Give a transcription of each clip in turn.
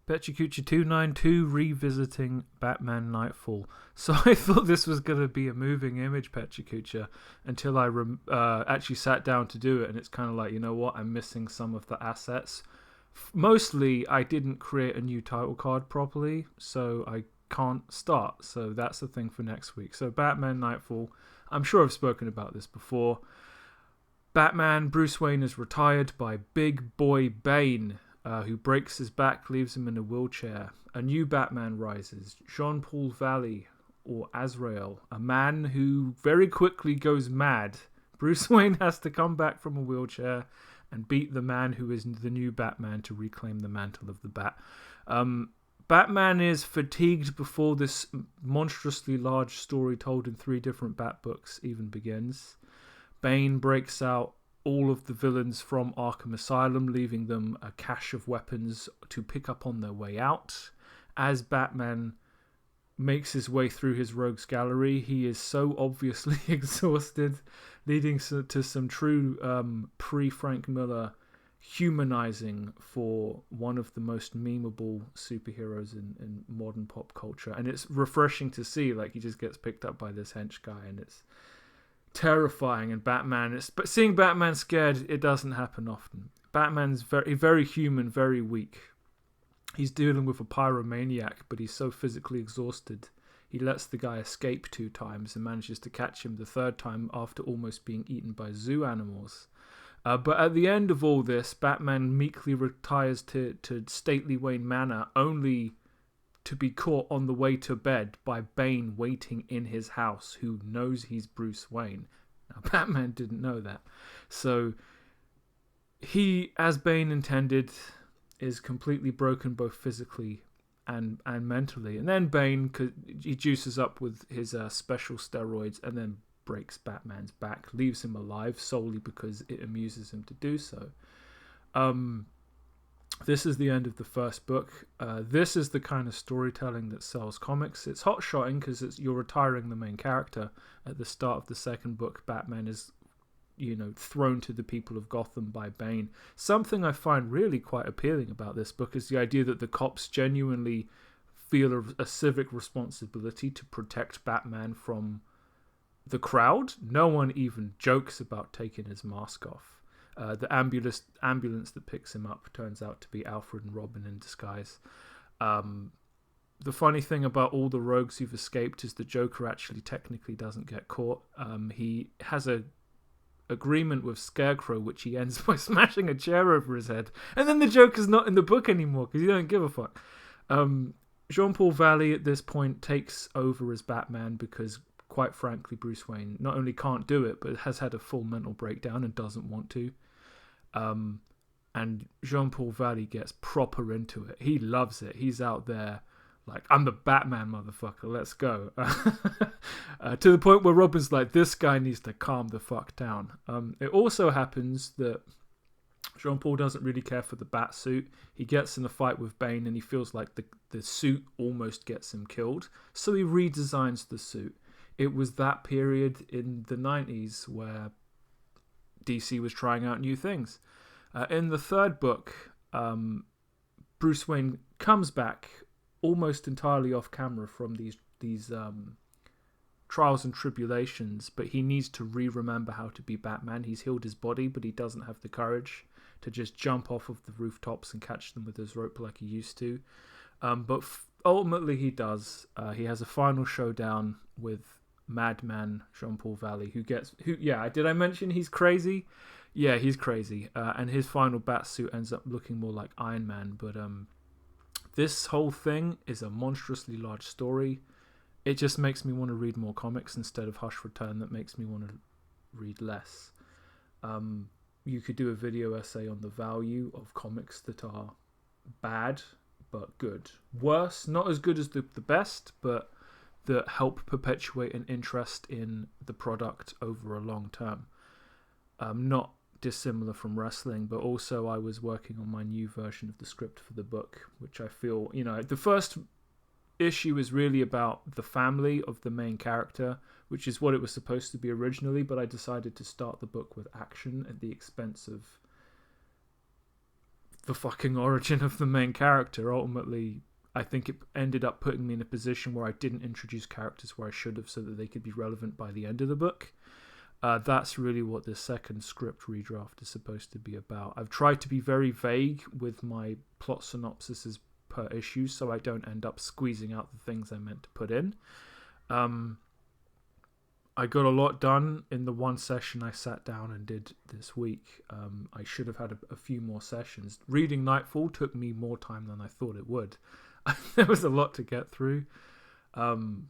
Pecha Kucha 292 revisiting Batman Knightfall. So I thought this was going to be a moving image, Pecha Kucha, until I actually sat down to do it, and it's kind of like, you know what, I'm missing some of the assets. Mostly, I didn't create a new title card properly, so I can't start. So that's the thing for next week. So Batman Knightfall, I'm sure I've spoken about this before. Batman, Bruce Wayne is retired by Big Boy Bane, who breaks his back, leaves him in a wheelchair. A new Batman rises, Jean-Paul Valley, or Azrael, a man who very quickly goes mad. Bruce Wayne has to come back from a wheelchair and beat the man who is the new Batman to reclaim the mantle of the Bat. Batman is fatigued before this monstrously large story told in 3 different Bat books even begins. Bane breaks out all of the villains from Arkham Asylum, leaving them a cache of weapons to pick up on their way out. As Batman makes his way through his rogues gallery, he is so obviously exhausted, leading to some true pre-Frank Miller humanizing for one of the most memeable superheroes in modern pop culture. And it's refreshing to see, like, he just gets picked up by this hench guy, and it's terrifying. And but seeing Batman scared, it doesn't happen often. Batman's very, very human, very weak. He's dealing with a pyromaniac, but he's so physically exhausted. He lets the guy escape 2 times and manages to catch him the 3rd time after almost being eaten by zoo animals. But at the end of all this, Batman meekly retires to stately Wayne Manor, only to be caught on the way to bed by Bane waiting in his house, who knows he's Bruce Wayne. Now, Batman didn't know that. So he, as Bane intended, is completely broken both physically and mentally. And then Bane, he juices up with his special steroids and then breaks Batman's back, leaves him alive solely because it amuses him to do so. This is the end of the first book. This is the kind of storytelling that sells comics. It's hot-shotting because you're retiring the main character. At the start of the second book, Batman is, thrown to the people of Gotham by Bane. Something I find really quite appealing about this book is the idea that the cops genuinely feel a civic responsibility to protect Batman from the crowd. No one even jokes about taking his mask off. The ambulance that picks him up turns out to be Alfred and Robin in disguise. The funny thing about all the rogues who've escaped is the Joker actually technically doesn't get caught. He has a agreement with Scarecrow, which he ends by smashing a chair over his head. And then the Joker's not in the book anymore because he don't give a fuck. Jean-Paul Valley at this point takes over as Batman because, quite frankly, Bruce Wayne not only can't do it, but has had a full mental breakdown and doesn't want to. And Jean-Paul Valley gets proper into it. He loves it. He's out there like, I'm the Batman, motherfucker, let's go. To the point where Robin's like, this guy needs to calm the fuck down. It also happens that Jean-Paul doesn't really care for the bat suit. He gets in a fight with Bane and he feels like the suit almost gets him killed. So he redesigns the suit. It was that period in the 90s where DC was trying out new things. In the third book, Bruce Wayne comes back almost entirely off camera from these trials and tribulations, but he needs to remember how to be Batman. He's healed his body, but he doesn't have the courage to just jump off of the rooftops and catch them with his rope like he used to. But ultimately he does. He has a final showdown with Madman Jean-Paul Valley, did I mention he's crazy? Yeah, he's crazy. And his final bat suit ends up looking more like Iron Man. But this whole thing is a monstrously large story. It just makes me want to read more comics instead of Hush Return that makes me want to read less. You could do a video essay on the value of comics that are bad but good. Worse, not as good as the best, but that help perpetuate an interest in the product over a long term. Not dissimilar from wrestling, but also I was working on my new version of the script for the book, which I feel, the first issue is really about the family of the main character, which is what it was supposed to be originally, but I decided to start the book with action at the expense of the fucking origin of the main character. Ultimately, I think it ended up putting me in a position where I didn't introduce characters where I should have, so that they could be relevant by the end of the book. That's really what this second script redraft is supposed to be about. I've tried to be very vague with my plot synopsises per issue, so I don't end up squeezing out the things I meant to put in. I got a lot done in the one session I sat down and did this week. I should have had a few more sessions. Reading Knightfall took me more time than I thought it would. There was a lot to get through. And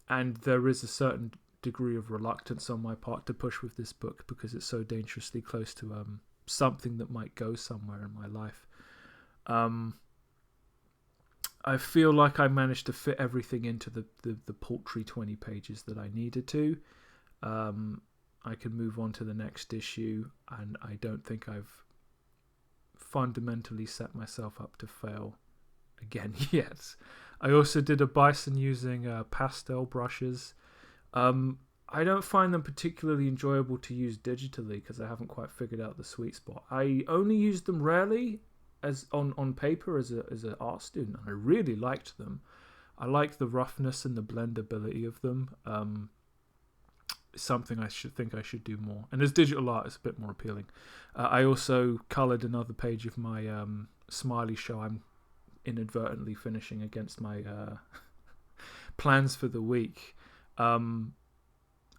there is a certain degree of reluctance on my part to push with this book because it's so dangerously close to something that might go somewhere in my life. I feel like I managed to fit everything into the paltry 20 pages that I needed to. I can move on to the next issue, and I don't think I've fundamentally set myself up to fail again yet. I also did a bison using pastel brushes. I don't find them particularly enjoyable to use digitally because I haven't quite figured out the sweet spot. I only used them rarely as on paper as an art student, and I really liked them. I liked the roughness and the blendability of them. Something I should do more. And as digital art, it's a bit more appealing. I also coloured another page of my smiley show I'm inadvertently finishing against my plans for the week.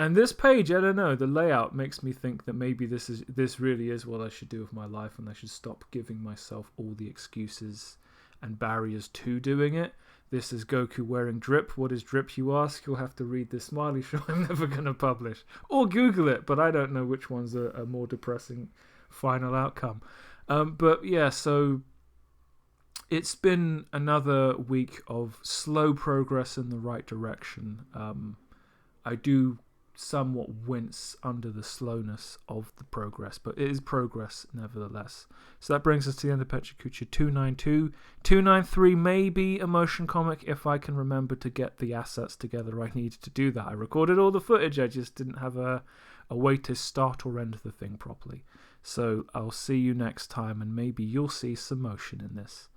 And this page, I don't know, the layout makes me think that maybe this really is what I should do with my life, and I should stop giving myself all the excuses and barriers to doing it. This is Goku wearing drip. What is drip, you ask? You'll have to read this smiley show I'm never going to publish. Or Google it, but I don't know which one's a more depressing final outcome. But yeah, so it's been another week of slow progress in the right direction. I do somewhat wince under the slowness of the progress, but it is progress nevertheless. So that brings us to the end of Pecha Kucha 292. 293 may be a motion comic if I can remember to get the assets together I needed to do that. I recorded all the footage, I just didn't have a way to start or end the thing properly. So I'll see you next time, and maybe you'll see some motion in this.